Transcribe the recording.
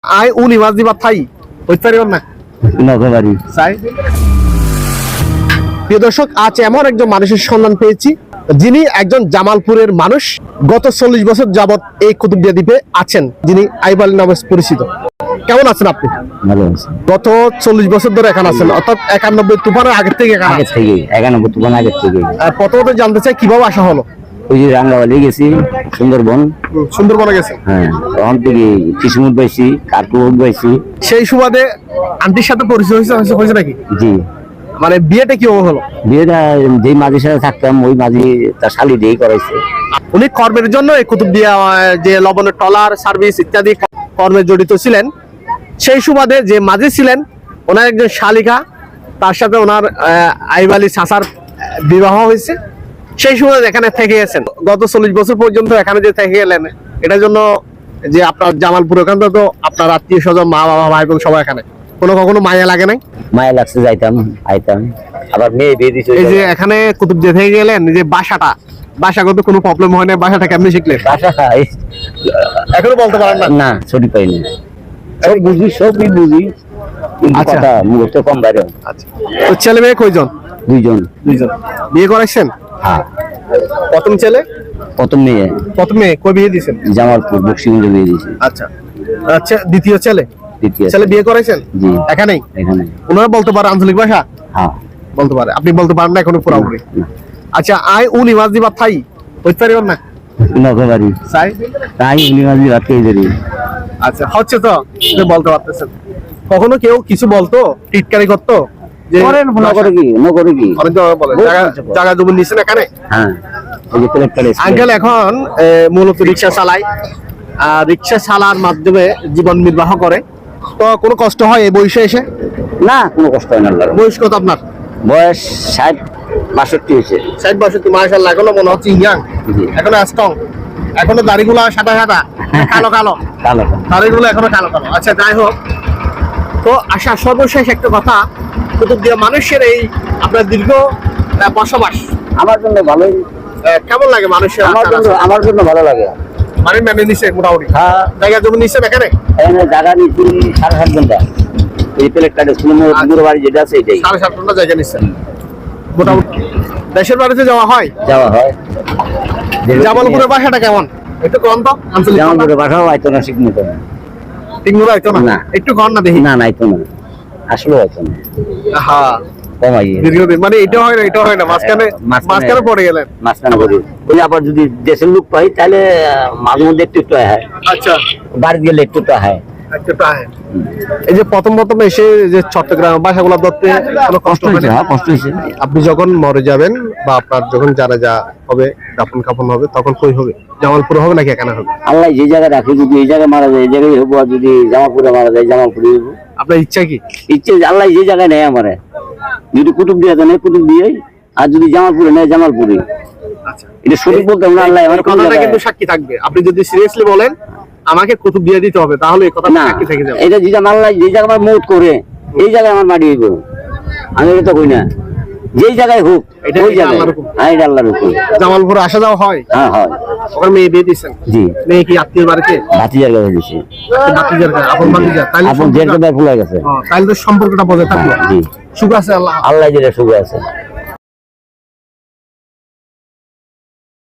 I উনি মাছ দিবা থাই হইতে পারিবেন না নগরবাড়ি চাই। প্রিয় দর্শক, আজ এমন একজন মানুষের সন্ধান পেয়েছি যিনি একজন জামালপুরের মানুষ, গত 40 বছর যাবত এই কুতুবদিয়া দ্বীপে আছেন, যিনি আইব আলী নামে পরিচিত। কেমন আছেন আপনি? ভালো আছে। গত 40 বছর ধরে এখানে আছেন, অর্থাৎ 91 তুফানের আগের থেকে এখানে আগে থেকে 91 তুফান আগের থেকে। প্রথমত জানতে চাই কিভাবে আসা হলো। ওই যে রাঙ্গাবালি গেছি, সুন্দরবন। সুন্দরবনে গেছে। হ্যাঁ, তখন থেকে কিসমুট পাইছি, কার্পুট পাইছি। সেই সুবাদে আন্টির সাথে পরিচয় হয়েছে নাকি? জি। মানে বিয়েটা কিভাবে হলো? বিয়েটা যেই মাঝির সাথে থাকতাম ওই মাঝি তার শালি দিয়েই করাইছে। উনি কর্মের জন্য এই কুতুবদিয়া যে লবণের ট্রলার সার্ভিস ইত্যাদি কর্মে জড়িত ছিলেন। সেই সুবাদে যে মাঝি ছিলেন ওনার একজন শালিকা, তার সাথে ওনার আইব আলী চাচার বিবাহ হয়েছে। সেই সময় এখানে থেকে গেছেন গত 40 বছর পর্যন্ত। এখানে যে থেকে গেলেন এটার জন্য যে আপনার জামালপুর ওখান থেকে তো আপনার আত্মীয় স্বজন, মা বাবা, ভাই বোন সবাই এখানে, কখনো মায়া লাগে নাই? মায়া লাগছে, যাইতাম আইতাম। আবার মেয়ে বিয়ে দিছে। এই যে এখানে কুতুবদিয়া থেকে গেলেন, যে বাসাগত কোনো প্রবলেম হয় না? বাসাটা কেমনি শিখলেন? বাসা এখনো বলতে পারেন না? না, ছুটি পাইনি। সব বুঝি, সবই বুঝি, আচ্ছা। কথা মুহূর্ত কম বাইরে। আচ্ছা, তো ছেলে মেয়ে কয়জন? দুইজন। বিয়ে করাইছেন? হ্যাঁ। প্রথম ছেলে? প্রথম মেয়ে কই বিয়ে দিয়েছেন? জামালপুর বক্সিগঞ্জে বিয়ে দিয়েছি। আচ্ছা আচ্ছা, দ্বিতীয় ছেলে? দ্বিতীয় ছেলে বিয়ে করাইছেন? জি। এখানেই? এখানে। ওনারা বলতে পারে আঞ্চলিক ভাষা? হ্যাঁ, বলতে পারে। আপনি বলতে পারেন না এখনো পুরোপুরি? না। আচ্ছা, আই উনি মাছ দিবা থাই হইতে পারিবেন না? নগরবাড়ি চাই। তাই উনি মাঝি রাত খেয়ে দেরি। আচ্ছা, হচ্ছে তো যে বলতে পারতেছেন। কখনো কেউ কিছু বলতো, টিটকারি করতো যে নগরে কি অনেক জায়গায় বলে জায়গা জমি নিছেন এখানে? হ্যাঁ, এই যে collector এসে। আঙ্কেল এখন মূলত রিক্সা চালায়, আর রিক্সা চালার মাধ্যমে জীবন নির্বাহ করে। তো কোনো কষ্ট হয় এই বয়সে এসে? না, কোনো কষ্ট হয় না। আল্লাহর বয়স কত আপনার? বয়স 60-62 হয়েছে। 60-62, মাশাআল্লাহ, এখনো মনে হচ্ছে ইয়াং, জি। এখনো স্ট্রং, এখনো দাড়িগুলো সাদা সাদা, কালো কালো, কালো। দাড়িগুলো এখনো কালো কালো। আচ্ছা, যাই হোক, তো আশা সর্বশেষ একটা কথা, কুতুবদিয়া মানুষের এই আপনার দীর্ঘ বসবাস আমার জন্য ভালোই। কেমন লাগে মানুষের? আমার জন্য ভালো লাগে। মানে মেনে নিছে মোটামুটি? হ্যাঁ। জায়গা জমি নিচ্ছেন এখানে? এখানে জায়গা নিচ্ছি 7.5 ঘন্টা। এই collector সুন্দর বাড়ি যেটা আছে এটাই। 7.5 ঘন্টা জায়গা নিচ্ছেন মোটামুটি। দেশের বাড়িতে যাওয়া হয়? যাওয়া হয়। জামালপুরের বাসাটা কেমন একটু কম তো? আঞ্চলিক জামালপুরের বাসাও আইতো না, ঠিক মতো না। ঠিক মতো আইতো না? না। একটু কম না দেখি? না, আইতো না, আসলে আইতো না। হ্যাঁ, কমাই দীর্ঘদিন মানে এটা হয় না, এটা হয় না, মাঝখানে পড়ে গেলেন। মাঝখানে করি। ওই আবার যদি দেশের লোক পাই তাহলে মাঝে মধ্যে একটু হয়। আচ্ছা, বাড়ি গেলে একটু হয়। এই যে প্রথম এসে যে চট্টগ্রাম বাসাগুলো ধরতে কোনো কষ্ট হয় না? কষ্ট হয়েছে। আপনি যখন মরে যাবেন বা আপনার যখন জানাজা হবে, দাফন কাফন হবে, তখন কই হবে? জামালপুরে হবে নাকি এখানে হবে? আল্লাহ যে জায়গায় রাখে, যদি এই জায়গায় মারা যায় এই জায়গায় হবো, আর যদি জামালপুরে মারা যায় জামালপুরে হবো। আপনার ইচ্ছা কি? ইচ্ছে আল্লাহ যে জায়গায় নেয় আমারে, যদি কুতুবদিয়াতে নেয় কুতুবদিয়া, আর যদি জামালপুরে নেয় জামালপুরে। আচ্ছা, এটা সঠিক বলতে হবে না। আল্লাহ আমার কথাটা কিন্তু সাক্ষী থাকবে। আপনি যদি সিরিয়াসলি বলেন আমাকে কুতুবদিয়া দিতে হবে, তাহলে এই কথা সাক্ষী থেকে যাবে। এটা যেটা আল্লাহ যে জায়গায় আমার মৌত করে এই জায়গায় আমার মাটি হইব, আমি এটা কই না। যেই জায়গায় হোক ওই জায়গায়। হ্যাঁ, এটা আল্লাহর হুকুম। জামালপুরে আসা যাওয়া হয়? হ্যাঁ, হয়। ওখানে মেয়ে বিয়ে দিচ্ছেন? জি। মেয়ে কি আত্মীয় বাড়িতে? ভাতিজার কাছে দিছি। ভাতিজার কাছে? আপন ভাতিজা? তাইলে আপন জেরকে ভুলে গেছে। তাইলে তো সম্পর্কটা বজায় থাকবে। জি। সুখ আছে? আল্লাহ যেটা সুখ আছে।